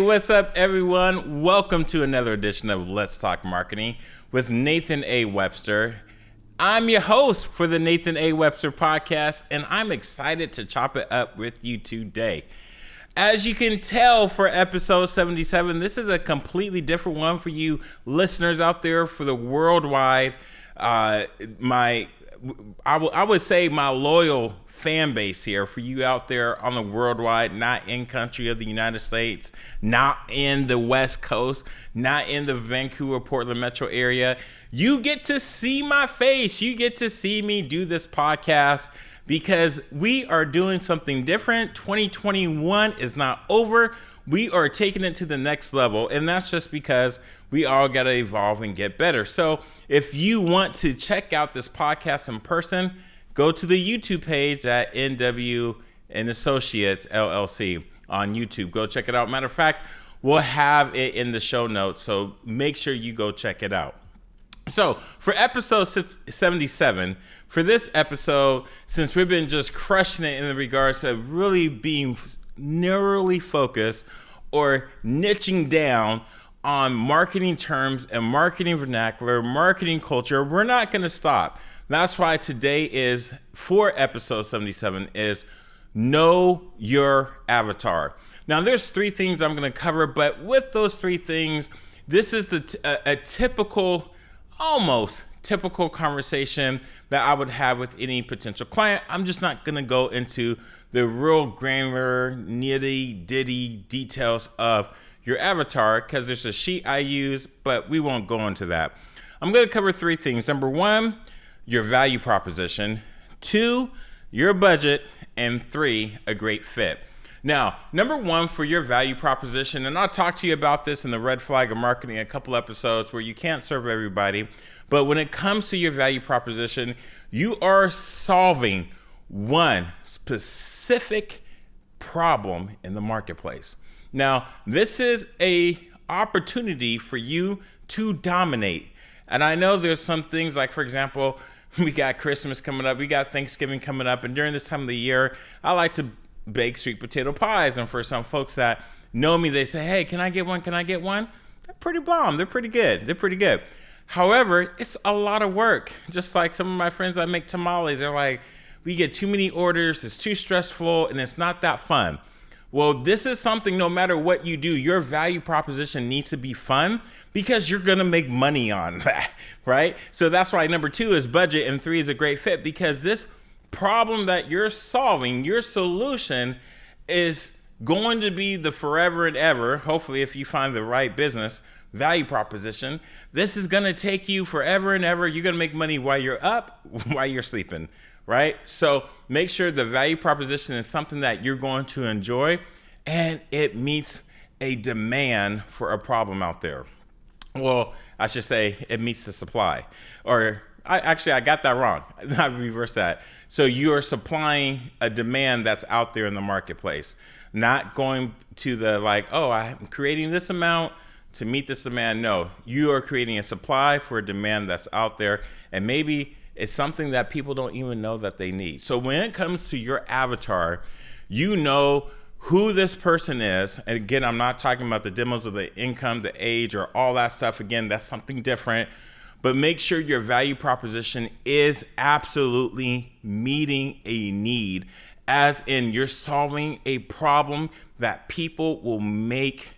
What's up, everyone? Welcome to another edition of Let's Talk Marketing with Nathan A. Webster. I'm your host for the Nathan A. Webster podcast, and I'm excited to chop it up with you today. As you can tell for episode 77, this is a completely different one for you listeners out there for the worldwide. I would say my loyal fan base here for you out there on the worldwide, not in country of the United States, not in the West Coast, not in the Vancouver, Portland metro area. You get to see my face. You get to see me do this podcast because we are doing something different. 2021 is not over. We are taking it to the next level, and that's just because we all got to evolve and get better. So if you want to check out this podcast in person, go to the YouTube page at NW and Associates LLC on YouTube. Go check it out. Matter of fact, we'll have it in the show notes, so make sure you go check it out. So for episode 77, for this episode, since we've been just crushing it in regards to really being narrowly focused or niching down on marketing terms and marketing vernacular, marketing culture, we're not going to stop. That's why today is, for episode 77, is Know Your Avatar. Now, there's three things I'm going to cover, but with those three things, this is a typical, almost typical conversation that I would have with any potential client. I'm just not going to go into the real granular, nitty-ditty details of your avatar because there's a sheet I use, but we won't go into that. I'm going to cover three things. Number one, your value proposition. 2, your budget. And 3, a great fit. Now, number one for your value proposition, and I'll talk to you about this in the Red Flag of Marketing, a couple episodes where you can't serve everybody. But when it comes to your value proposition, you are solving one specific problem in the marketplace. Now, this is a opportunity for you to dominate. And I know there's some things like, for example, we got Christmas coming up, we got Thanksgiving coming up, and during this time of the year, I like to bake sweet potato pies. And for some folks that know me, they say, hey, can I get one? Can I get one? They're pretty bomb. They're pretty good. They're pretty good. However, it's a lot of work. Just like some of my friends that make tamales, they're like, we get too many orders, it's too stressful, and it's not that fun. Well, this is something, no matter what you do, your value proposition needs to be fun because you're going to make money on that, right? So that's why number 2 is budget and 3 is a great fit, because this problem that you're solving, your solution is going to be the forever and ever, hopefully if you find the right business value proposition. This is going to take you forever and ever. You're going to make money while you're up, while you're sleeping. Right? So make sure the value proposition is something that you're going to enjoy and it meets a demand for a problem out there. Well, I should say it meets the supply. Or I got that wrong. I reversed that. So you are supplying a demand that's out there in the marketplace, not going to the like, oh, I'm creating this amount to meet this demand. No, you are creating a supply for a demand that's out there, and maybe it's something that people don't even know that they need. So when it comes to your avatar, you know who this person is. And again, I'm not talking about the demos of the income, the age, or all that stuff. Again, that's something different. But make sure your value proposition is absolutely meeting a need, as in you're solving a problem that people will make.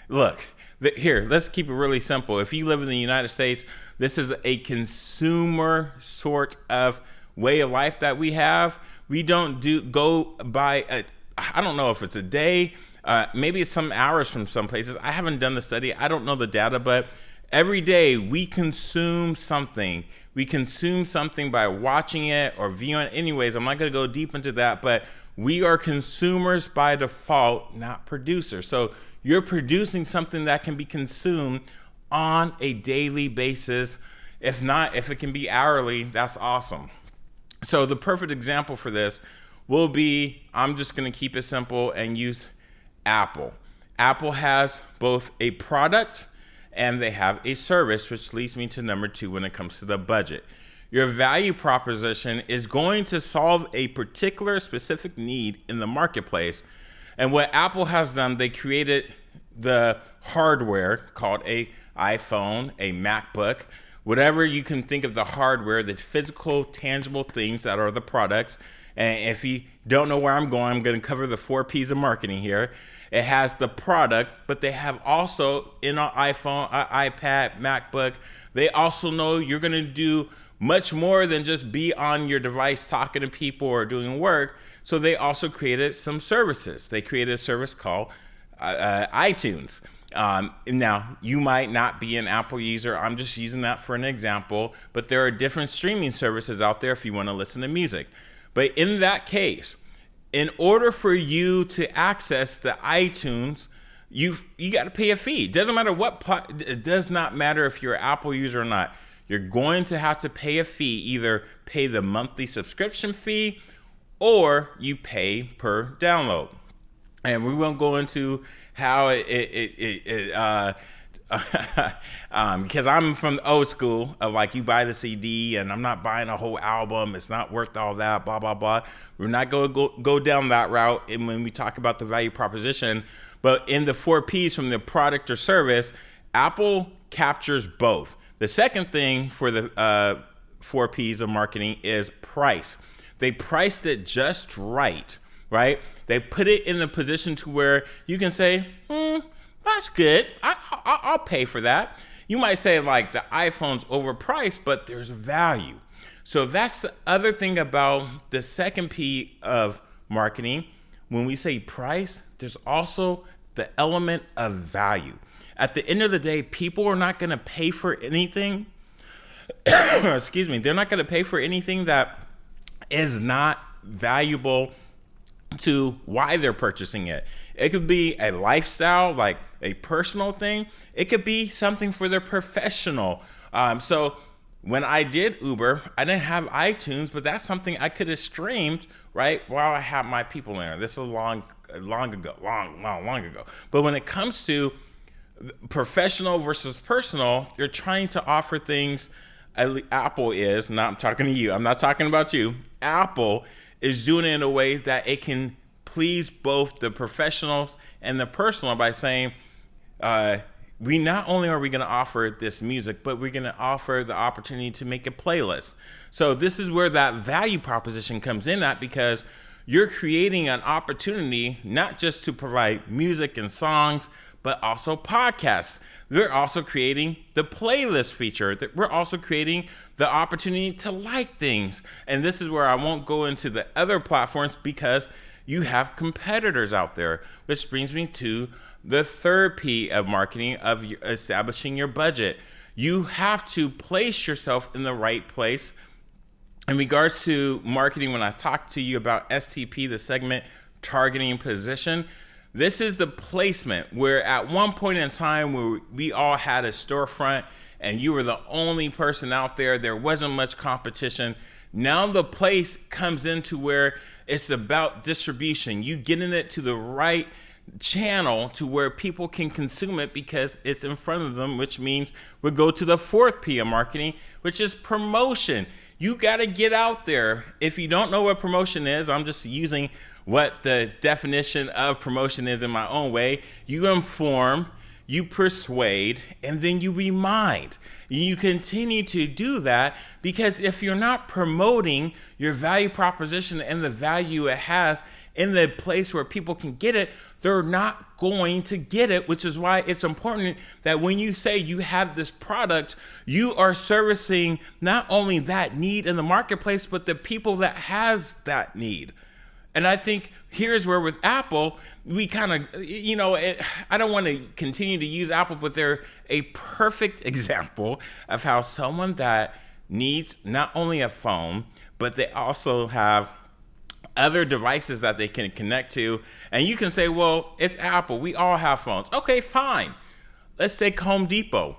Look. Here, let's keep it really simple. If you live in the United States, this is a consumer sort of way of life that we have. We don't go by, I don't know if it's a day, maybe it's some hours from some places. I haven't done the study. I don't know the data, but every day we consume something. We consume something by watching it or viewing it. Anyways, I'm not going to go deep into that, but we are consumers by default, not producers. So you're producing something that can be consumed on a daily basis. If not, if it can be hourly, that's awesome. So the perfect example for this will be, I'm just going to keep it simple and use Apple. Apple has both a product and they have a service, which leads me to number 2 when it comes to the budget. Your value proposition is going to solve a particular specific need in the marketplace. And what Apple has done, they created the hardware called a iPhone, a MacBook, whatever you can think of the hardware, the physical, tangible things that are the products. And if you don't know where I'm going to cover the 4 P's of marketing here. It has the product, but they have also in an iPhone, iPad, MacBook, they also know you're going to do much more than just be on your device talking to people or doing work. So they also created some services. They created a service called iTunes. Now, you might not be an Apple user. I'm just using that for an example. But there are different streaming services out there if you want to listen to music. But in that case, in order for you to access the iTunes, you got to pay a fee. It doesn't matter it does not matter if you're an Apple user or not. You're going to have to pay a fee, either pay the monthly subscription fee or you pay per download. And we won't go into how because I'm from the old school of like you buy the CD and I'm not buying a whole album. It's not worth all that, blah, blah, blah. We're not going to go down that route. And when we talk about the value proposition, but in the 4 P's from the product or service, Apple captures both. The second thing for the 4 P's of marketing is price. They priced it just right? They put it in the position to where you can say, that's good. I'll pay for that. You might say like the iPhone's overpriced, but there's value. So that's the other thing about the second P of marketing. When we say price, there's also the element of value. At the end of the day, people are not going to pay for anything. Excuse me. They're not going to pay for anything that is not valuable to why they're purchasing it. It could be a lifestyle, like a personal thing. It could be something for their professional. So when I did Uber, I didn't have iTunes, but that's something I could have streamed, while I have my people in there. This is long ago. But when it comes to professional versus personal, you're trying to offer things. Apple is, I'm talking to you. I'm not talking about you. Apple is doing it in a way that it can please both the professionals and the personal by saying, we not only are we going to offer this music, but we're going to offer the opportunity to make a playlist. So this is where that value proposition comes in at, because you're creating an opportunity not just to provide music and songs, but also podcasts. We're also creating the playlist feature. We're also creating the opportunity to like things. And this is where I won't go into the other platforms because you have competitors out there, which brings me to the third P of marketing, of establishing your budget. You have to place yourself in the right place. In regards to marketing, when I talked to you about STP, the segment targeting position, this is the placement where at one point in time where we all had a storefront and you were the only person out there, there wasn't much competition. Now the place comes into where it's about distribution. You getting it to the right channel to where people can consume it because it's in front of them, which means we go to the fourth P of marketing, which is promotion. You got to get out there. If you don't know what promotion is, I'm just using what the definition of promotion is in my own way. You inform, you persuade, and then you remind. You continue to do that because if you're not promoting your value proposition and the value it has in the place where people can get it, they're not going to get it, which is why it's important that when you say you have this product, you are servicing not only that need in the marketplace, but the people that has that need. And I think here's where with Apple, we kind of, I don't want to continue to use Apple, but they're a perfect example of how someone that needs not only a phone, but they also have other devices that they can connect to. And you can say, well, it's Apple. We all have phones. Okay, fine. Let's take Home Depot.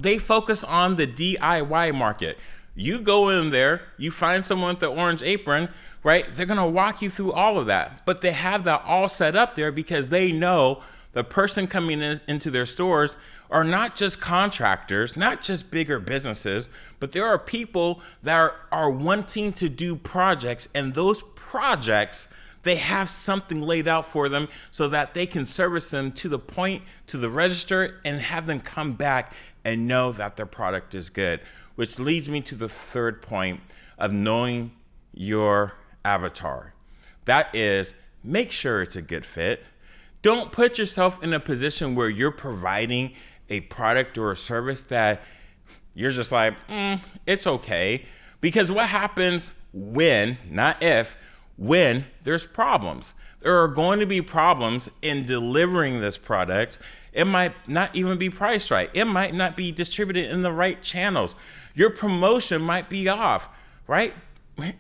They focus on the DIY market. You go in there, you find someone with the orange apron, They're going to walk you through all of that. But they have that all set up there because they know the person coming into their stores are not just contractors, not just bigger businesses, but there are people that are wanting to do projects, and those projects They have something laid out for them so that they can service them to the point, to the register, and have them come back and know that their product is good. Which leads me to the third point of knowing your avatar. That is, make sure it's a good fit. Don't put yourself in a position where you're providing a product or a service that you're just like, it's okay. Because what happens when, not if, when there's problems? There are going to be problems in delivering this product. It might not even be priced right. It might not be distributed in the right channels. Your promotion might be off, right?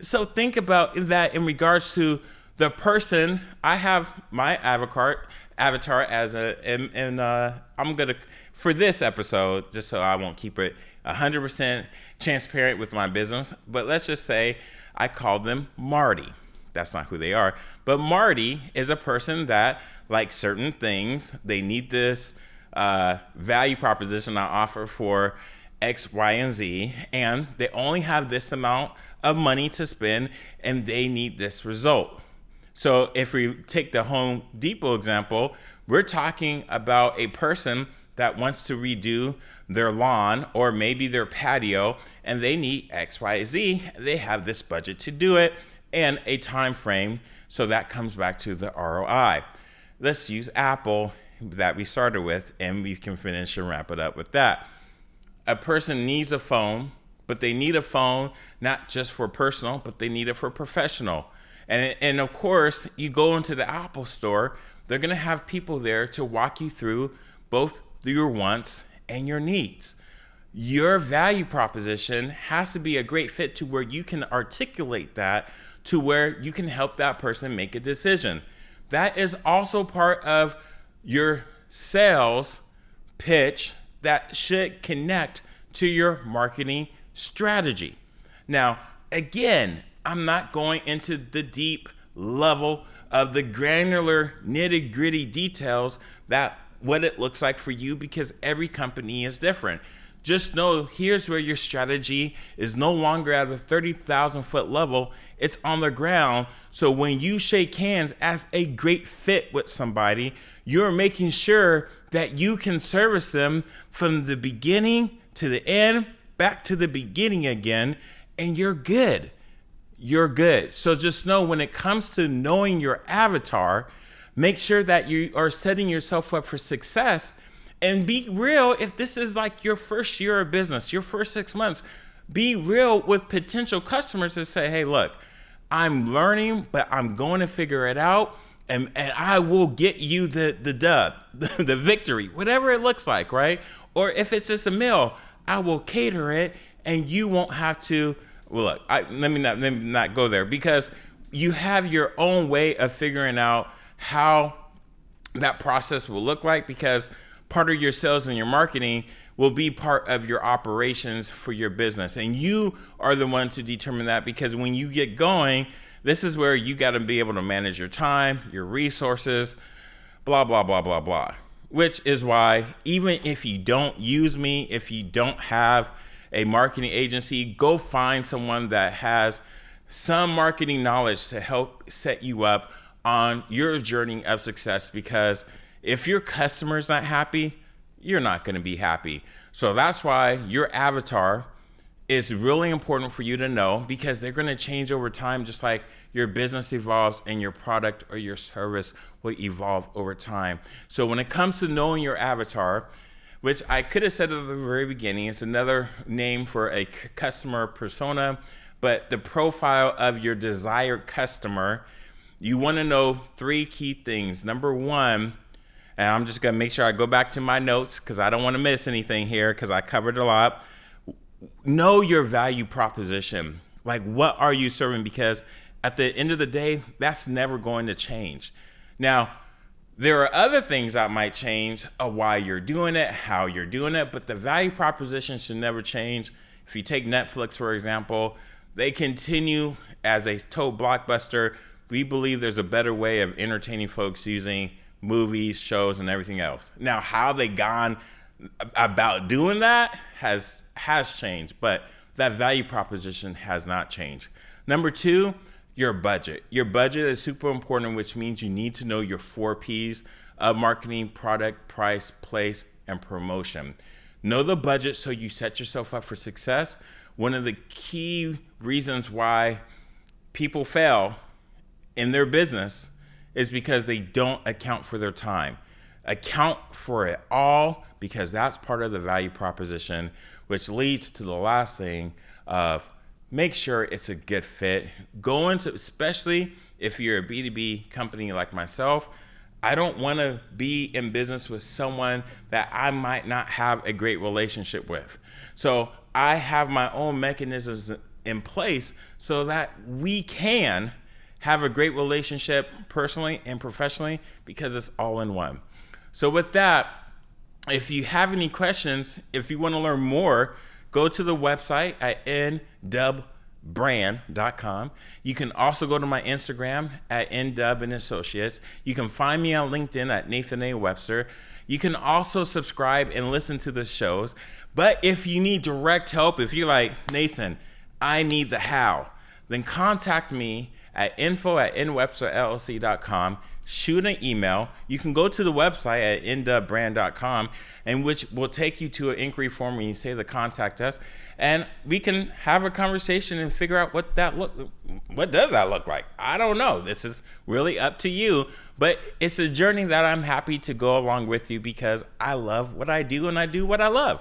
So think about that in regards to the person. I have my avatar as I'm gonna, for this episode, just so I won't keep it 100% transparent with my business, but let's just say I call them Marty. That's not who they are. But Marty is a person that, like certain things, they need this value proposition I offer for X, Y, and Z, and they only have this amount of money to spend, and they need this result. So if we take the Home Depot example, we're talking about a person that wants to redo their lawn or maybe their patio, and they need X, Y, Z. They have this budget to do it and a time frame. So that comes back to the ROI. Let's use Apple that we started with, and we can finish and wrap it up with that. A person needs a phone, but they need a phone not just for personal, but they need it for professional. And of course, you go into the Apple store, they're gonna have people there to walk you through both your wants and your needs. Your value proposition has to be a great fit to where you can articulate that to where you can help that person make a decision. That is also part of your sales pitch that should connect to your marketing strategy. Now, again, I'm not going into the deep level of the granular nitty-gritty details that what it looks like for you, because every company is different. Just know here's where your strategy is no longer at the 30,000 foot level, it's on the ground. So when you shake hands as a great fit with somebody, you're making sure that you can service them from the beginning to the end, back to the beginning again, and you're good. You're good. So just know when it comes to knowing your avatar, make sure that you are setting yourself up for success. And be real, if this is like your first year of business, your first 6 months, be real with potential customers and say, hey, look, I'm learning, but I'm going to figure it out. And I will get you the dub, the victory, whatever it looks like, right? Or if it's just a meal, I will cater it and you won't have to, well, look, let me not go there, because you have your own way of figuring out how that process will look like, because part of your sales and your marketing will be part of your operations for your business. And you are the one to determine that, because when you get going, this is where you got to be able to manage your time, your resources, blah, blah, blah, blah, blah. Which is why even if you don't use me, if you don't have a marketing agency, go find someone that has some marketing knowledge to help set you up on your journey of success, because if your customer's not happy, you're not going to be happy. So that's why your avatar is really important for you to know, because they're going to change over time, just like your business evolves and your product or your service will evolve over time. So when it comes to knowing your avatar, which I could have said at the very beginning, it's another name for a customer persona, but the profile of your desired customer, you want to know 3 key things. Number 1, and I'm just going to make sure I go back to my notes because I don't want to miss anything here because I covered a lot. Know your value proposition. Like, what are you serving? Because at the end of the day, that's never going to change. Now, there are other things that might change of why you're doing it, how you're doing it, but the value proposition should never change. If you take Netflix, for example, they continue as they told Blockbuster, we believe there's a better way of entertaining folks using movies, shows, and everything else. Now, how they gone about doing that has changed, but that value proposition has not changed. Number 2, your budget. Your budget is super important, which means you need to know your 4 P's of marketing: product, price, place, and promotion. Know the budget so you set yourself up for success. One of the key reasons why people fail in their business is because they don't account for their time. Account for it all, because that's part of the value proposition, which leads to the last thing of make sure it's a good fit. Go into, especially if you're a B2B company like myself, I don't want to be in business with someone that I might not have a great relationship with. So I have my own mechanisms in place so that we can have a great relationship personally and professionally, because it's all in one. So with that, if you have any questions, if you want to learn more, go to the website at ndubbrand.com. You can also go to my Instagram at ndub&associates. You can find me on LinkedIn at Nathan A. Webster. You can also subscribe and listen to the shows. But if you need direct help, if you're like, Nathan, I need the how, then contact me at info@nwebsterllc.com. Shoot an email. You can go to the website at ndubbrand.com, and which will take you to an inquiry form when you say to contact us, and we can have a conversation and figure out what does that look like. I don't know. This is really up to you, but it's a journey that I'm happy to go along with you, because I love what I do and I do what I love.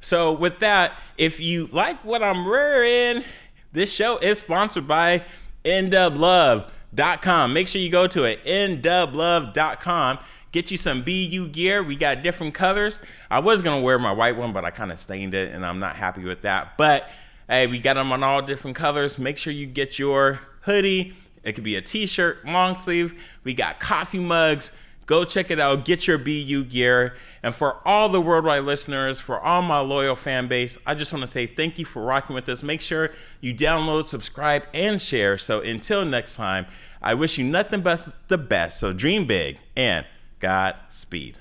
So with that, if you like what I'm wearing, this show is sponsored by ndublove.com. Make sure you go to it, ndublove.com. Get you some BU gear. We got different colors. I was going to wear my white one, but I kind of stained it, and I'm not happy with that. But hey, we got them on all different colors. Make sure you get your hoodie. It could be a t-shirt, long sleeve. We got coffee mugs. Go check it out. Get your BU gear. And for all the worldwide listeners, for all my loyal fan base, I just want to say thank you for rocking with us. Make sure you download, subscribe, and share. So until next time, I wish you nothing but the best. So dream big and Godspeed.